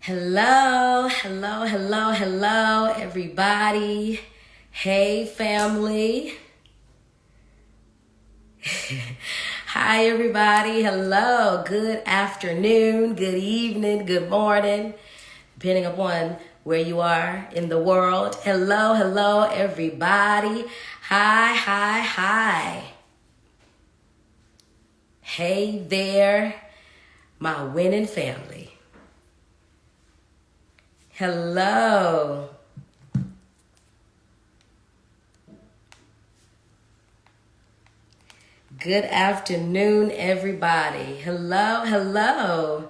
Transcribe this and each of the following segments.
Hello, hello, hello, hello, everybody. Hey, family. Hi, everybody. Hello. Good afternoon, good evening, good morning, depending upon where you are in the world. Hello, hello, everybody. Hi, hi, hi. Hey there, my winning family. Hello. Good afternoon, everybody. Hello, hello.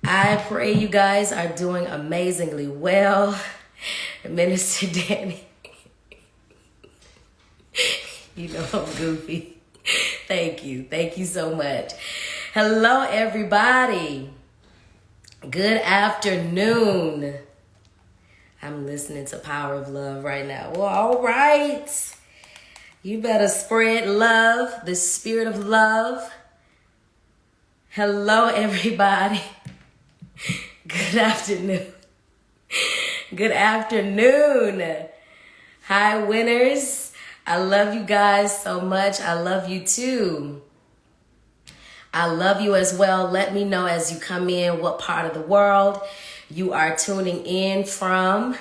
I pray you guys are doing amazingly well. Minister Danny, you know I'm goofy. Thank you. Thank you so much. Hello, everybody. Good afternoon. I'm listening to Power of Love right now. Well, all right. You better spread love, the spirit of love. Hello, everybody. Good afternoon. Good afternoon. Hi, winners. I love you guys so much. I love you too. I love you as well. Let me know as you come in what part of the world you are tuning in from.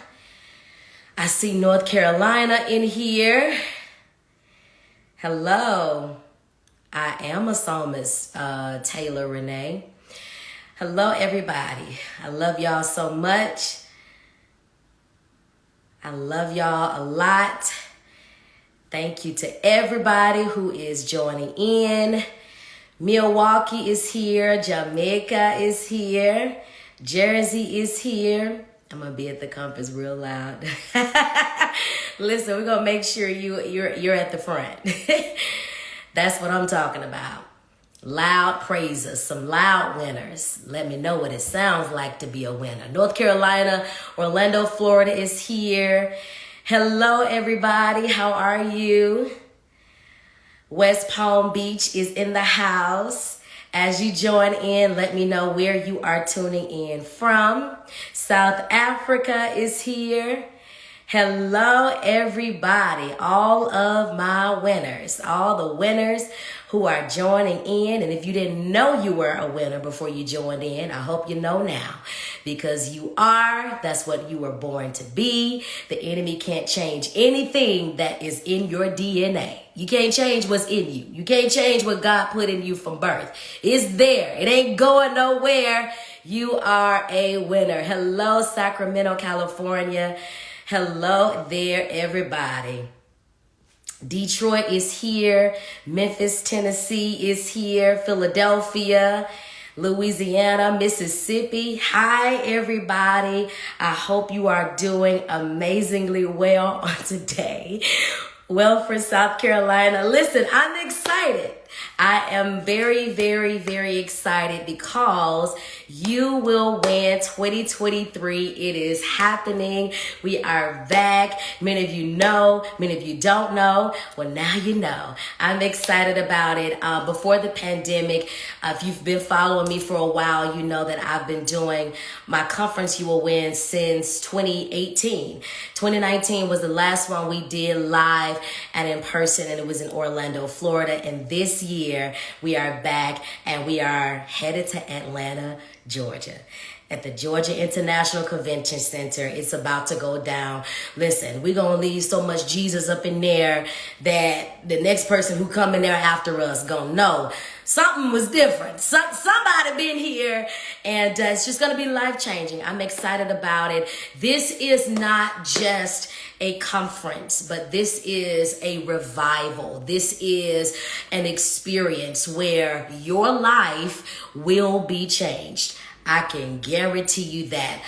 I see North Carolina in here. Hello. I am a psalmist, Taylor Renee. Hello, everybody. I love y'all so much. I love y'all a lot. Thank you to everybody who is joining in. Milwaukee is here. Jamaica is here. Jersey is here. I'm going to be at the compass real loud. Listen, we're going to make sure you're at the front. That's what I'm talking about. Loud praises, some loud winners. Let me know what it sounds like to be a winner. North Carolina, Orlando, Florida is here. Hello, everybody. How are you? West Palm Beach is in the house. As you join in, let me know where you are tuning in from. South Africa is here. Hello, everybody. All of my winners, all the winners who are joining in. And if you didn't know you were a winner before you joined in, I hope you know now, because you are. That's what you were born to be. The enemy can't change anything that is in your DNA. You can't change what's in you. You can't change what God put in you from birth. It's there. It ain't going nowhere. You are a winner. Hello, Sacramento, California. Hello there, everybody. Detroit is here. Memphis, Tennessee is here. Philadelphia, Louisiana, Mississippi. Hi, everybody. I hope you are doing amazingly well on today. Well, for South Carolina, listen, I'm excited. I am very, very, very excited because you will win 2023. It is happening. We are back. Many of you know, many of you don't know. Well, now you know. I'm excited about it. Before the pandemic, if you've been following me for a while, you know that I've been doing my conference You Will Win since 2018. 2019 was the last one we did live and in person, and it was in Orlando, Florida. And this year, we are back and we are headed to Atlanta, Georgia. At the Georgia International Convention Center. It's about to go down. Listen, we're going to leave so much Jesus up in there that the next person who come in there after us going to know something was different. Somebody been here, and it's just going to be life-changing. I'm excited about it. This is not just a conference, but this is a revival. This is an experience where your life will be changed. I can guarantee you that.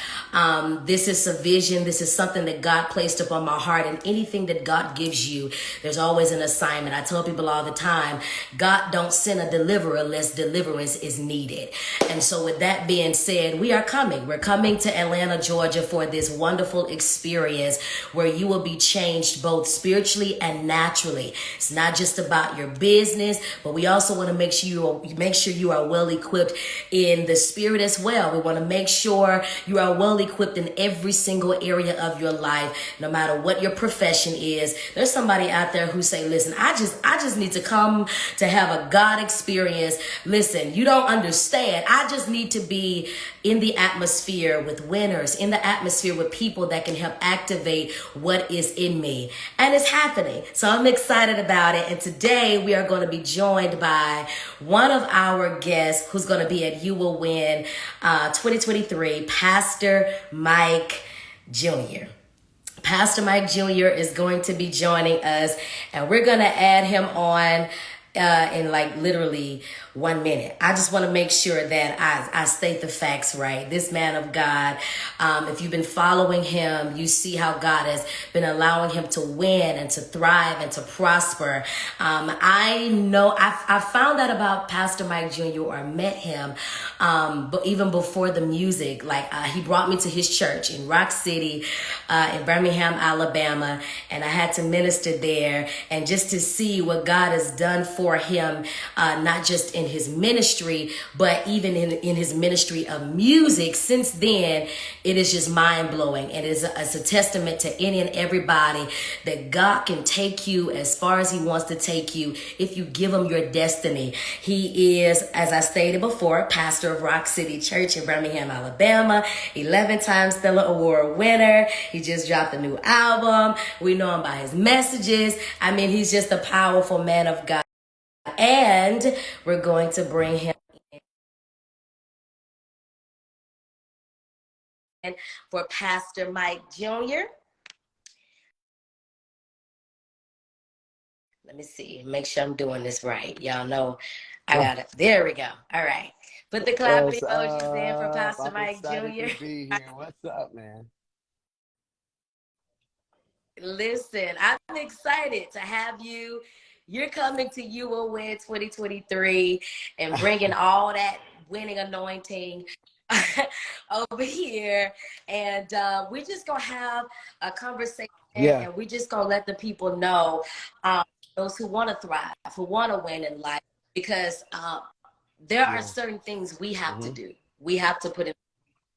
This is a vision. This is something that God placed upon my heart, and anything that God gives you, there's always an assignment. I tell people all the time, God don't send a deliverer unless deliverance is needed. And so with that being said, we are coming. We're coming to Atlanta, Georgia for this wonderful experience where you will be changed both spiritually and naturally. It's not just about your business, but we also want to make sure you are well equipped in the spirit as well. We want to make sure you are well equipped in every single area of your life, no matter what your profession is. There's somebody out there who say, listen, I just need to come to have a God experience. Listen, you don't understand. I just need to be in the atmosphere with winners, in the atmosphere with people that can help activate what is in me. And it's happening. So I'm excited about it. And today we are going to be joined by one of our guests who's going to be at You Will Win 2023, Pastor Mike Jr. Pastor Mike Jr. is going to be joining us, and we're going to add him on in like literally 1 minute. I just want to make sure that I state the facts right. This man of God, if you've been following him, you see how God has been allowing him to win and to thrive and to prosper. I know I found out about Pastor Mike Jr. or met him, but even before the music, like he brought me to his church in Rock City, in Birmingham, Alabama, and I had to minister there, and just to see what God has done for him, not just in his ministry, but even in his ministry of music. Since then, it is just mind-blowing, and it's a testament to any and everybody that God can take you as far as he wants to take you if you give him your destiny. He is, as I stated before, pastor of Rock City Church in Birmingham, Alabama, 11-time Stellar Award winner. He just dropped a new album. We know him by his messages. I mean, he's just a powerful man of God. And we're going to bring him in for Pastor Mike Jr. Let me see. Make sure I'm doing this right. Y'all know I got it. There we go. All right. Put the clapping What's emojis in for up? Pastor I'm Mike excited to Jr. be here. What's up, man? Listen, I'm excited to have you. You're coming to You Will Win 2023 and bringing all that winning anointing over here. And we're just going to have a conversation, Yeah, and we're just going to let the people know, um, those who want to thrive, who want to win in life, because there are yeah, certain things we have to hmm do. We have to put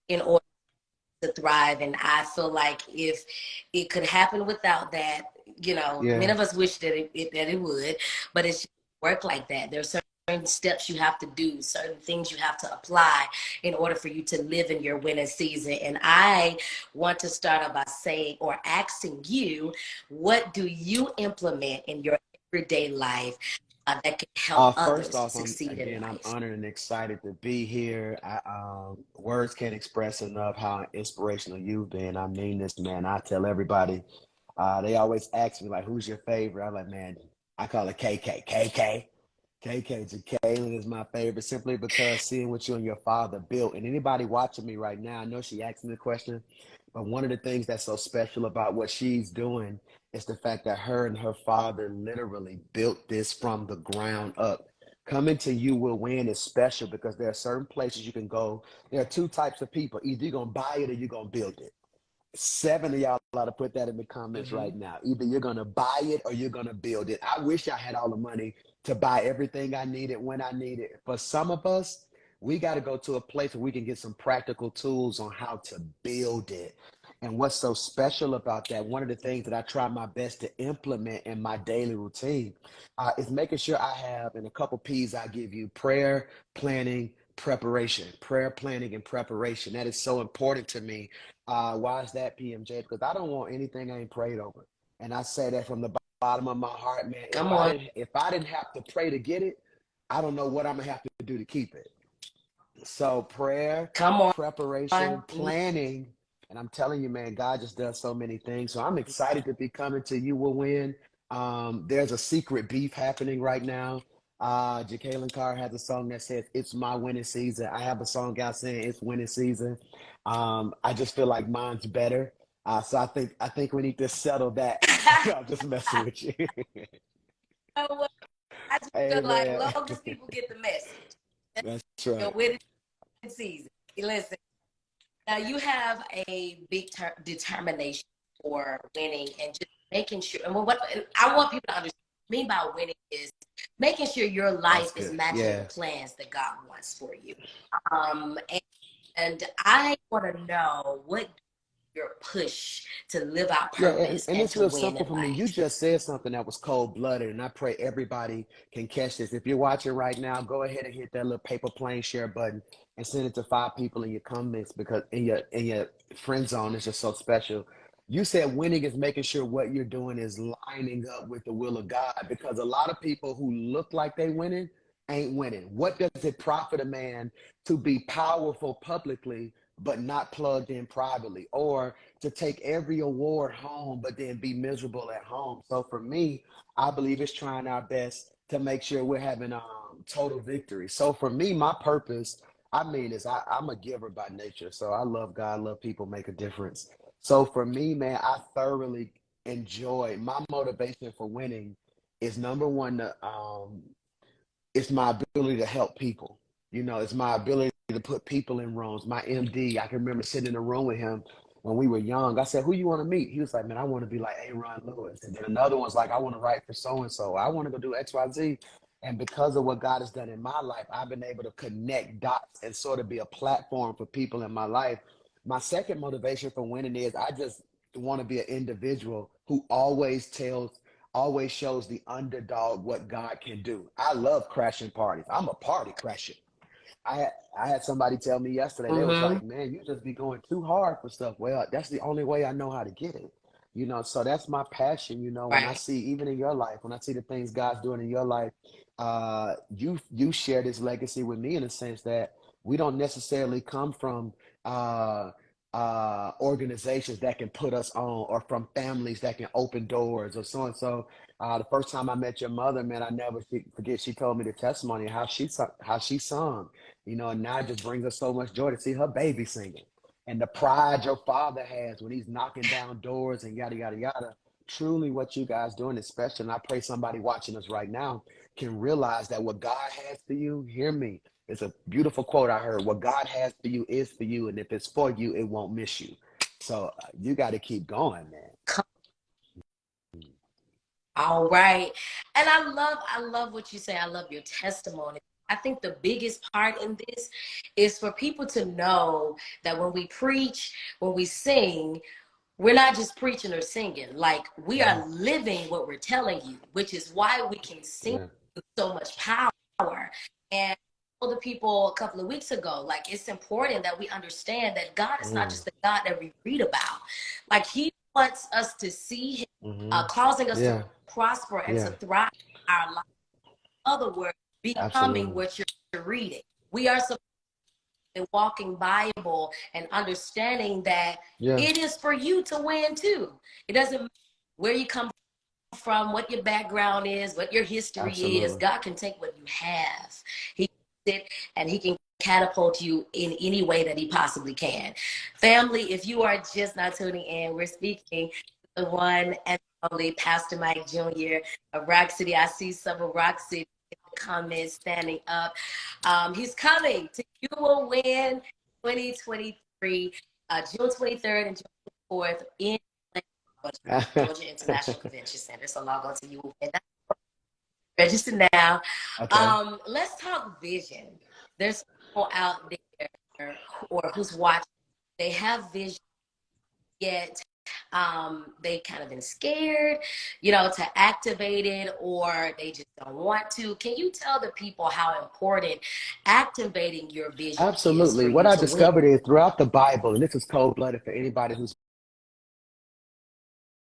in order to thrive. And I feel like if it could happen without that, many yeah, of us wish that it would, but it's just work like that. There's certain steps you have to do, certain things you have to apply in order for you to live in your winning season. And I want to start out by saying or asking you, what do you implement in your everyday life that can help First others off, succeed in I'm life? honored and excited to be here. Words can't express enough how inspirational you've been. I mean this, man. I tell everybody. They always ask me like, "Who's your favorite?" I'm like, "Man, I call it KK. KK. KK. Jekalyn is my favorite simply because seeing what you and your father built. And anybody watching me right now, I know she asked me the question, but one of the things that's so special about what she's doing is the fact that her and her father literally built this from the ground up. Coming to You Will Win is special because there are certain places you can go. There are two types of people. Either you're going to buy it or you're going to build it. Seven of y'all ought to put that in the comments Mm-hmm. right now. Either you're gonna buy it or you're gonna build it. I wish I had all the money to buy everything I needed when I need it. For some of us, we got to go to a place where we can get some practical tools on how to build it. And what's so special about that, one of the things that I try my best to implement in my daily routine is making sure I have, in a couple P's I give you, prayer, planning, preparation. Prayer, planning, and preparation. That is so important to me. Why is that, PMJ? Because I don't want anything I ain't prayed over. And I say that from the bottom of my heart, man. Come on. If I didn't have to pray to get it, I don't know what I'm gonna have to do to keep it. So prayer, Come preparation, on. planning, and I'm telling you, man, God just does so many things. So I'm excited to be coming to You Will Win. There's a secret beef happening right now. Jekalyn Carr has a song that says "It's my winning season." I have a song out saying "It's winning season." I just feel like mine's better, so I think we need to settle that. I'm just messing with you. You know what? I just feel like Amen. long as people get the message, That's your right. winning season. Listen, now you have a big determination for winning and just making sure. And what I want people to understand, what I mean by winning is making sure your That's life is good. matching the Yeah. plans that God wants for you. Um, and I want to know what your push to live out Yeah, and, purpose and and it's to real win simple in for me. You life. just said something that was cold blooded, and I pray everybody can catch this. If you're watching right now, go ahead and hit that little paper plane share button and send it to 5 people in your comments because in your friend zone is just so special. You said winning is making sure what you're doing is lining up with the will of God because a lot of people who look like they winning ain't winning. What does it profit a man to be powerful publicly but not plugged in privately? Or to take every award home, but then be miserable at home. So for me, I believe it's trying our best to make sure we're having total victory. So for me, my purpose, I mean, is I'm a giver by nature. So I love God, love people, make a difference. So for me, man, I thoroughly enjoy my motivation for winning is number one, it's my ability to help people. It's my ability to put people in rooms. My MD, I can remember sitting in a room with him when we were young. I said, "Who you want to meet?" He was like, "Man, I want to be like Aaron Lewis." And then another one's like, "I want to write for so and so. I want to go do X, Y, Z." And because of what God has done in my life, I've been able to connect dots and sort of be a platform for people in my life. My second motivation for winning is I just want to be an individual who always shows the underdog what God can do. I love crashing parties. I'm a party crasher. I had I had somebody tell me yesterday, they was Mm-hmm. like, "Man, you just be going too hard for stuff." Well, that's the only way I know how to get it. So that's my passion, when I Right. see even in your life, when I see the things God's doing in your life, you share this legacy with me in a sense that we don't necessarily come from uh organizations that can put us on or from families that can open doors or so and so. The first time I met your mother, man, I never forget. She told me the testimony of how she sung, and now it just brings us so much joy to see her baby singing and the pride your father has when he's knocking down doors and yada yada yada. Truly, what you guys doing is special, and I pray somebody watching us right now can realize that what God has for you. Hear me. It's a beautiful quote I heard. What God has for you is for you, and if it's for you, it won't miss you. So you got to keep going, man. All right. And I love what you say. I love your testimony. I think the biggest part in this is for people to know that when we preach, when we sing, we're not just preaching or singing. Like we Yeah, are living what we're telling you, which is why we can sing yeah. with so much power. And I told the people a couple of weeks ago, like it's important that we understand that God is not Mm, just the God that we read about. Like He wants us to see Him, hmm. causing us to Yeah, prosper and to yeah. thrive in our life. In other words, becoming Absolutely. what you're reading. We are supposed to be walking Bible and understanding that Yeah, it is for you to win too. It doesn't matter where you come from, what your background is, what your history is. absolutely. God can take what you have. He can it and He can catapult you in any way that He possibly can. Family, if you are just not tuning in, we're speaking to the one and only Pastor Mike Jr. of Rock City. I see some of Rock City in the comments standing up. He's coming to You Will Win 2023, June 23rd and June 24th in Georgia International Convention Center. So log on to you and register now. Okay. Let's talk vision. There's people out there or who's watching. They have vision, yet they kind of been scared, to activate it, or they just don't want to. Can you tell the people how important activating your vision is for Absolutely. What you I to win? discovered is throughout the Bible, and this is cold blooded for anybody who's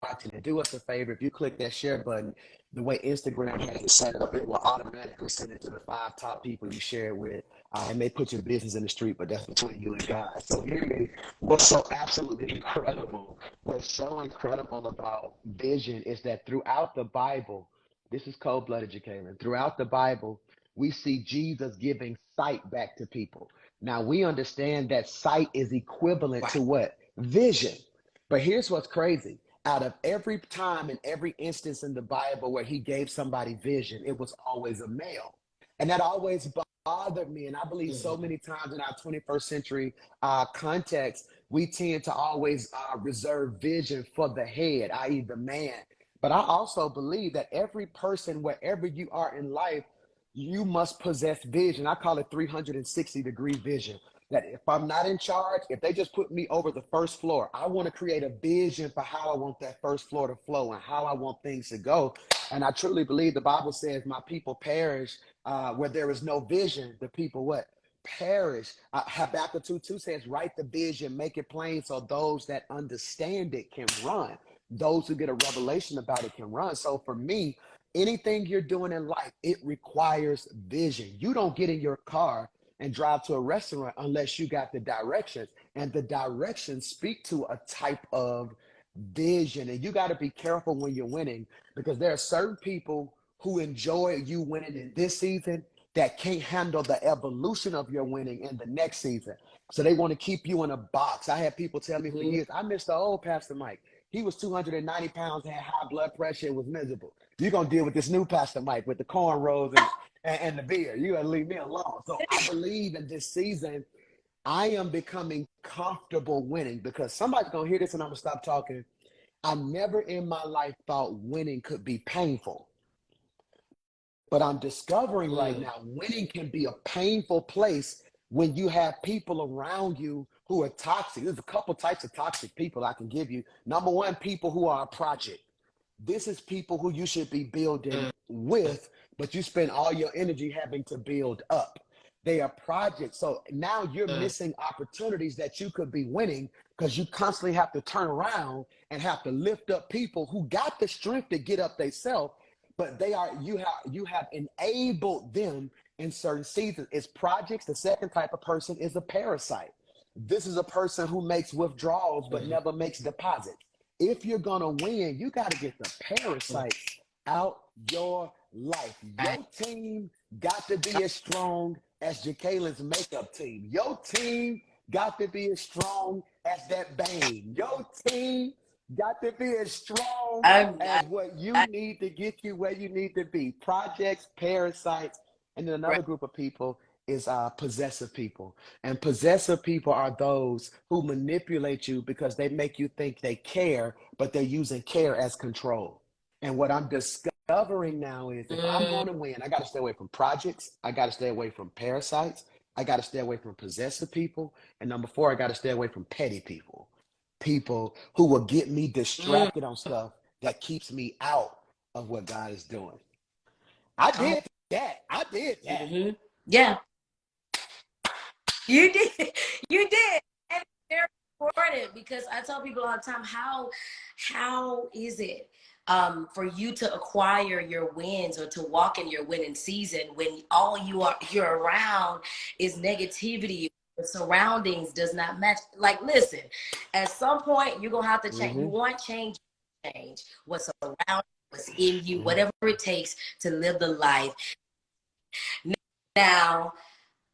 watching it, do us a favor. If you click that share button, the way Instagram has it set up, it will automatically send it to the 5 top people you share it with. And they put your business in the street, but that's between you and God. So hear me. What's so absolutely incredible, what's so incredible about vision is that throughout the Bible, This is cold-blooded, Jekalyn. Throughout the Bible, we see Jesus giving sight back to people. Now we understand that sight is equivalent Right. to what? Vision. But here's what's crazy. Out of every time and every instance in the Bible where he gave somebody vision, it was always a male. And that always bothered me. And I believe so Mhm. many times in our 21st century context, we tend to always reserve vision for the head, i.e., the man. But I also believe that every person, wherever you are in life, you must possess vision. I call it 360-degree vision. That if I'm not in charge, if they just put me over the first floor, I want to create a vision for how I want that first floor to flow and how I want things to go. And I truly believe the Bible says, "My people perish where there is no vision." The people what? Perish. Habakkuk 2:2 says, "Write the vision, make it plain so those that understand it can run." Those who get a revelation about it can run. So for me, anything you're doing in life, it requires vision. You don't get in your car and drive to a restaurant unless you got the directions. And the directions speak to a type of vision. And you got to be careful when you're winning, because there are certain people who enjoy you winning in this season that can't handle the evolution of your winning in the next season. So they want to keep you in a box. I had people tell me for Mhm. years, I miss the old Pastor Mike. He was 290 pounds, had high blood pressure, and was miserable. You're going to deal with this new Pastor Mike with the cornrows and the beard. You're going to leave me alone. So I believe in this season, I am becoming comfortable winning, because somebody's going to hear this and I'm going to stop talking. I never in my life thought winning could be painful. But I'm discovering right Mm. now winning can be a painful place when you have people around you who are toxic. There's a couple types of toxic people I can give you. Number one, people who are a project. This is people who you should be building with, but you spend all your energy having to build up. They are projects. So now you're Mm. missing opportunities that you could be winning, because you constantly have to turn around and have to lift up people who got the strength to get up themselves, but you have enabled them in certain seasons. It's projects. The second type of person is a parasite. This is a person who makes withdrawals but Mhm. never makes deposits. If you're gonna win, you got to get the Mm. parasites out your life. Right. Your team got to be as strong as Jekalyn's makeup team. Your team got to be as strong as that Bane. Your team got to be as strong I'm, as what you need to get you where you need to be. Projects, parasites, and then right. another group of people is possessive people. And possessive people are those who manipulate you because they make you think they care, but they're using care as control. And what I'm discovering now is, if I'm Mm. going to win, I got to stay away from projects. I got to stay away from parasites. I got to stay away from possessive people. And number four, I got to stay away from petty people. People who will get me Mm. distracted on stuff that keeps me out of what God is doing. I Oh. did that. I did that. Mhm. Yeah, you did. You did. And it's very important, because I tell people all the time, how is it for you to acquire your wins or to walk in your winning season when all you're around is negativity? The surroundings does not match. Like, listen, at some point you're gonna have to change. You Mm-hmm. want change what's around, what's in you, Mm-hmm. whatever it takes to live the life. Now,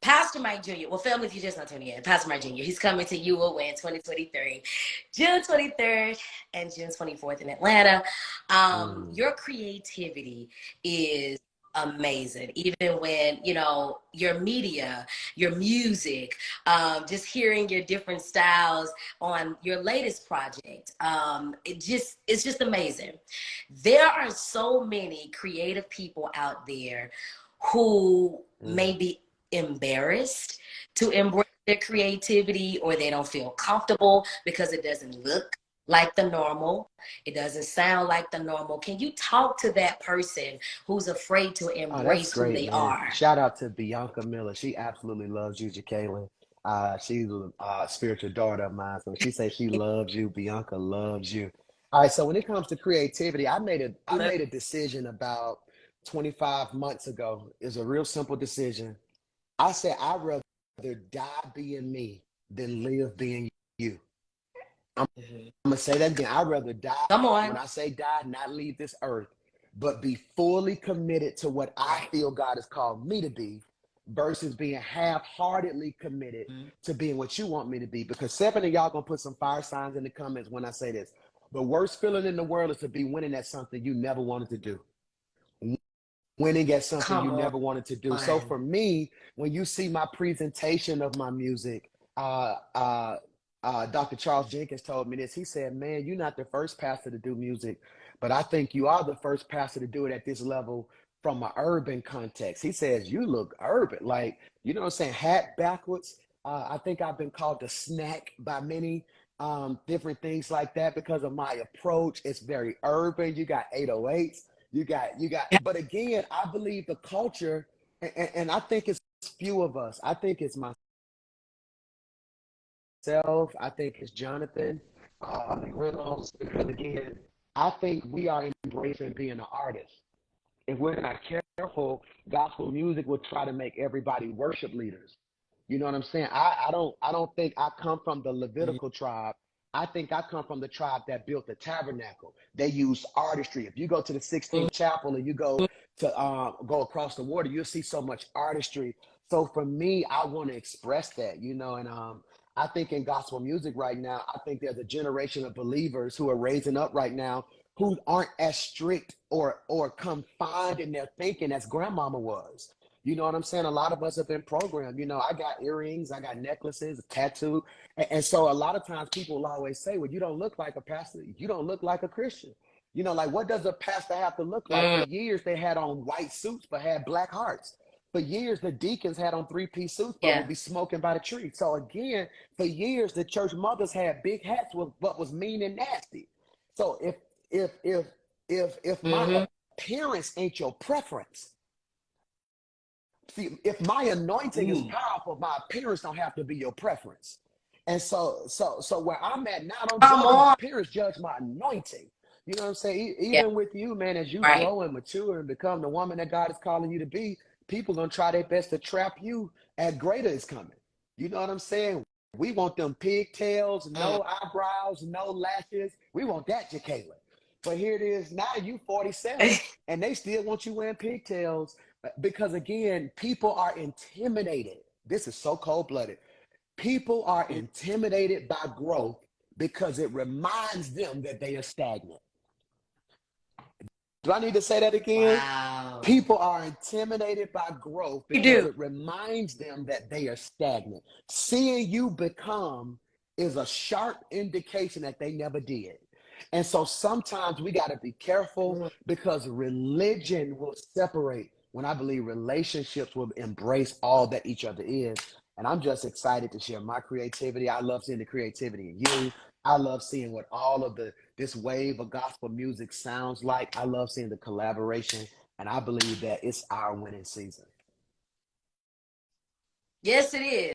Pastor Mike Jr., well, family, if you're just not tuning in, Pastor Mike Jr., he's coming to You Will Win 2023, June 23rd and June 24th in Atlanta. Mm. Your creativity is amazing. Even when, your media, your music, just hearing your different styles on your latest project, it's just amazing. There are so many creative people out there who may Mm. be embarrassed to embrace their creativity, or they don't feel comfortable because it doesn't look like the normal. It doesn't sound like the normal. Can you talk to that person who's afraid to Oh, that's embrace who great, they man. are? Shout out to Bianca Miller. She absolutely loves you, Jekalyn. She's a spiritual daughter of mine. So she says she loves you. Bianca loves you. All right. So when it comes to creativity, I made a decision about 25 months ago. It's a real simple decision. I said I'd rather die being me than live being you. I'm Mhm. gonna say that again. I'd rather die. Come When on. I say die, not leave this earth, but be fully committed to what I feel God has called me to be versus being half-heartedly committed to being what you want me to be. Because 7 of y'all gonna put some fire signs in the comments when I say this. The worst feeling in the world is to be winning at something you never wanted to do. Winning at something you Come never wanted to do. So on. for me, when you see my presentation of my music, Dr. Charles Jenkins told me this. He said, man, you're not the first pastor to do music, but I think you are the first pastor to do it at this level from an urban context. He says, you look urban, like, you know what I'm saying, hat backwards. I think I've been called a snack by many different things like that because of my approach. It's very urban. You got 808s. You got, but again, I believe the culture, and I think it's few of us. I think it's myself. I think it's Jonathan Reynolds. Because again, I think we are embracing being an artist. If we're not careful, gospel music will try to make everybody worship leaders. You know what I'm saying? I don't think I come from the Levitical tribe. I think I come from the tribe that built the tabernacle. They use artistry. If you go to the Mhm. 16th chapel and you go across the water, you'll see so much artistry. So for me, I want to express that, and I think in gospel music right now, I think there's a generation of believers who are raising up right now who aren't as strict or confined in their thinking as grandmama was. You know what I'm saying? A lot of us have been programmed. I got earrings, I got necklaces, a tattoo. And so a lot of times people will always say, well, you don't look like a pastor. You don't look like a Christian. Like what does a pastor have to look like? For Mm, years, they had on white suits but had black hearts. For years, the deacons had on three-piece suits but would yeah. be smoking by the tree. So again, for years, the church mothers had big hats with what was mean and nasty. So if if if my Hmm. appearance ain't your preference, see, if my anointing is Ooh. powerful, my appearance don't have to be your preference. And so where I'm at now, don't Come judge my on. appearance, judge my anointing. You know what I'm saying? Yeah. Even with you, man, as you Right. grow and mature and become the woman that God is calling you to be, people gonna try their best to trap you as greater is coming. You know what I'm saying? We want them pigtails, Mm. no eyebrows, no lashes. We want that, Jekalyn. But here it is now, you 47, and they still want you wearing pigtails because again, people are intimidated. This is so cold-blooded. People are intimidated by growth because it reminds them that they are stagnant. Do I need to say that again? Wow. People are intimidated by growth You because do. it reminds them that they are stagnant. Seeing you become is a sharp indication that they never did. And so sometimes we got to be careful Mm. because religion will separate when I believe relationships will embrace all that each other is. And I'm just excited to share my creativity. I love seeing the creativity in you. I love seeing what all of this wave of gospel music sounds like. I love seeing the collaboration, and I believe that it's our winning season. Yes, it is.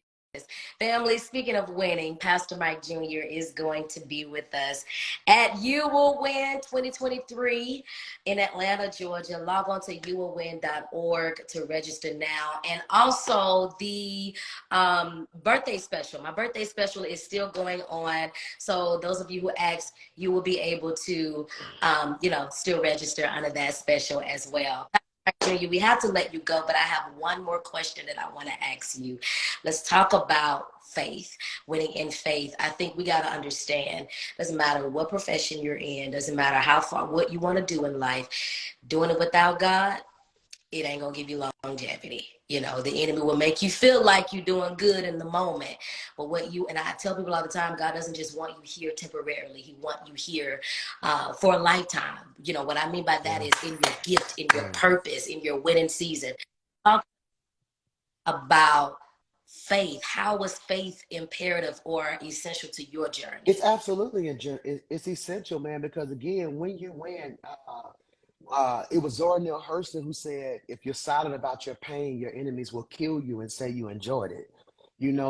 Family, speaking of winning, Pastor Mike Jr. is going to be with us at You Will Win 2023 in Atlanta, Georgia. Log on to youwillwin.org to register now. And also the birthday special. My birthday special is still going on. So those of you who asked, you will be able to, still register under that special as well. Junior, we have to let you go, but I have one more question that I want to ask you. Let's talk about faith, winning in faith. I think we got to understand, doesn't matter what profession you're in, doesn't matter how far, what you want to do in life, doing it without God, it ain't gonna give you longevity. The enemy will make you feel like you're doing good in the moment. But and I tell people all the time, God doesn't just want you here temporarily. He wants you here for a lifetime. What I mean by that Yeah, is in your gift, in your yeah. purpose, in your winning season. Talk about faith. How was faith imperative or essential to your It's journey? absolutely it's essential, man, because again, when you win, it was Zora Neale Hurston who said, if you're silent about your pain, your enemies will kill you and say you enjoyed it.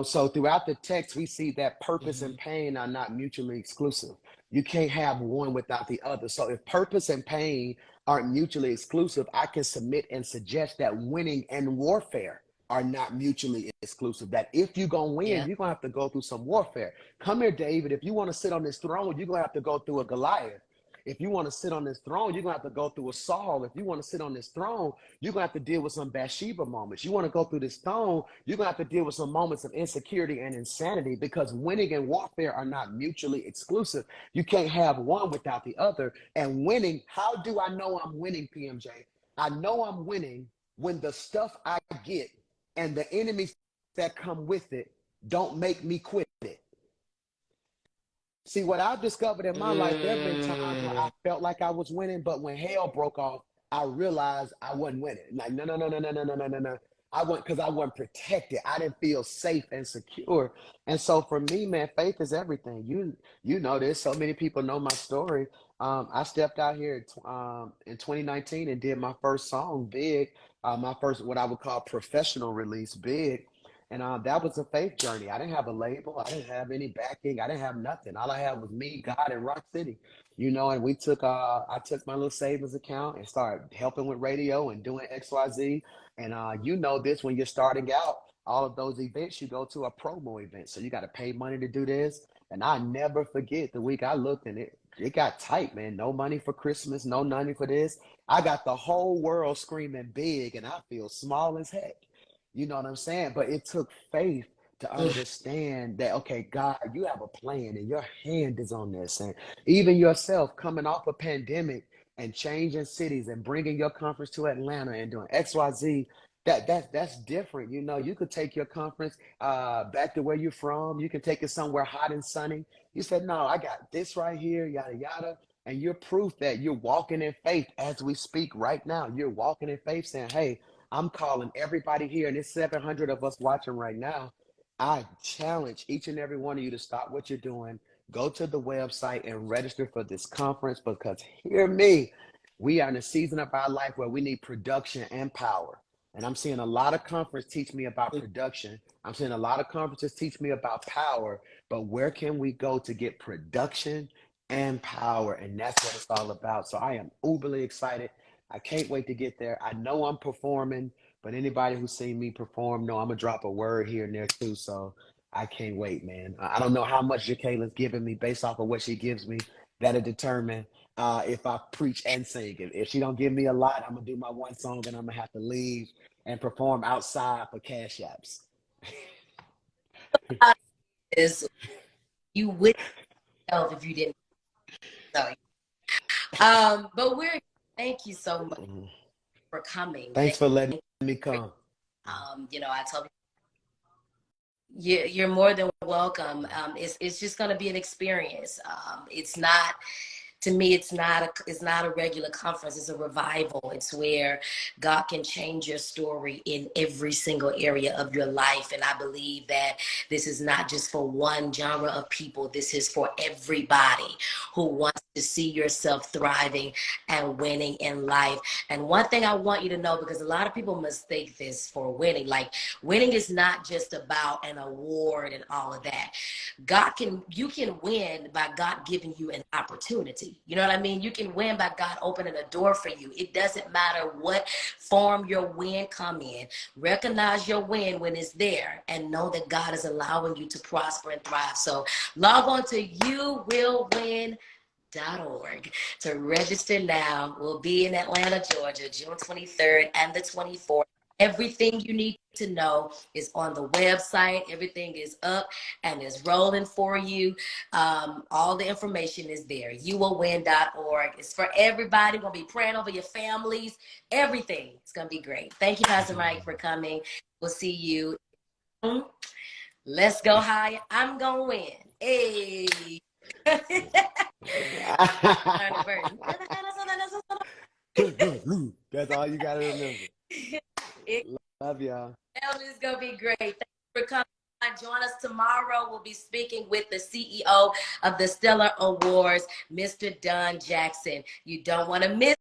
So throughout the text, we see that purpose and Mhm. pain are not mutually exclusive. You can't have one without the other. So if purpose and pain aren't mutually exclusive, I can submit and suggest that winning and warfare are not mutually exclusive. That if you're going to win, Yeah. you're going to have to go through some warfare. Come here, David. If you want to sit on this throne, you're going to have to go through a Goliath. If you want to sit on this throne, you're going to have to go through a Saul. If you want to sit on this throne, you're going to have to deal with some Bathsheba moments. You want to go through this throne, you're going to have to deal with some moments of insecurity and insanity, because winning and warfare are not mutually exclusive. You can't have one without the other. And winning, how do I know I'm winning, PMJ? I know I'm winning when the stuff I get and the enemies that come with it don't make me quit it. See, what I've discovered in my life, there have been times where I felt like I was winning, but when hell broke off, I realized I wasn't winning. Like, no, no, no, no, no, no, no, no, no, no. I went because I wasn't protected. I didn't feel safe and secure. And so for me, man, faith is everything. You know this. So many people know my story. I stepped out here in 2019 and did my first song, Big, my first what I would call professional release, Big. And that was a faith journey. I didn't have a label. I didn't have any backing. I didn't have nothing. All I had was me, God, and Rock City. And we took I took my little savings account and started helping with radio and doing XYZ. And you know this, when you're starting out, all of those events, you go to a promo event. So you got to pay money to do this. And I never forget the week I looked, and it got tight, man. No money for Christmas, no money for this. I got the whole world screaming big, and I feel small as heck. You know what I'm saying? But it took faith to understand that, okay, God, you have a plan and your hand is on this. And even yourself coming off a pandemic and changing cities and bringing your conference to Atlanta and doing XYZ, that's different. You could take your conference back to where you're from. You can take it somewhere hot and sunny. You said, no, I got this right here, yada, yada. And you're proof that you're walking in faith as we speak right now. You're walking in faith saying, hey, I'm calling everybody here, and there's 700 of us watching right now. I challenge each and every one of you to stop what you're doing, go to the website and register for this conference, because hear me, we are in a season of our life where we need production and power. And I'm seeing a lot of conferences teach me about production. I'm seeing a lot of conferences teach me about power, but where can we go to get production and power? And that's what it's all about. So I am uberly excited. I can't wait to get there. I know I'm performing, but anybody who's seen me perform know I'm gonna drop a word here and there too. So I can't wait, man. I don't know how much Jekalyn's giving me. Based off of what she gives me, that'll determine if I preach and sing. If she don't give me a lot, I'm gonna do my one song and I'm gonna have to leave and perform outside for cash apps. Is you would know if you didn't know. But thank you so much for coming. Thanks for letting me come. I told you you're more than welcome. It's just going to be an experience. It's not, to me, it's not a regular conference. It's a revival. It's where God can change your story in every single area of your life. And I believe that this is not just for one genre of people. This is for everybody who wants to see yourself thriving and winning in life. And one thing I want you to know, because a lot of people mistake this for winning. Like, winning is not just about an award and all of that. You can win by God giving you an opportunity. You know what I mean? You can win by God opening a door for you. It doesn't matter what form your win come in. Recognize your win when it's there and know that God is allowing you to prosper and thrive. So log on to youwillwin.org to register now. We'll be in Atlanta, Georgia, June 23rd and the 24th. Everything you need to know is on the website. Everything is up and is rolling for you. All the information is there. youwillwin.org. It's for everybody. We're going to be praying over your families. Everything. It's going to be great. Thank you, Pastor Mike, for coming. We'll see you. Let's go higher. I'm going to win. Hey. That's all you got to remember. Love y'all. It's going to be great. Thank you for coming. Join us tomorrow. We'll be speaking with the CEO of the Stellar Awards, Mr. Don Jackson. You don't want to miss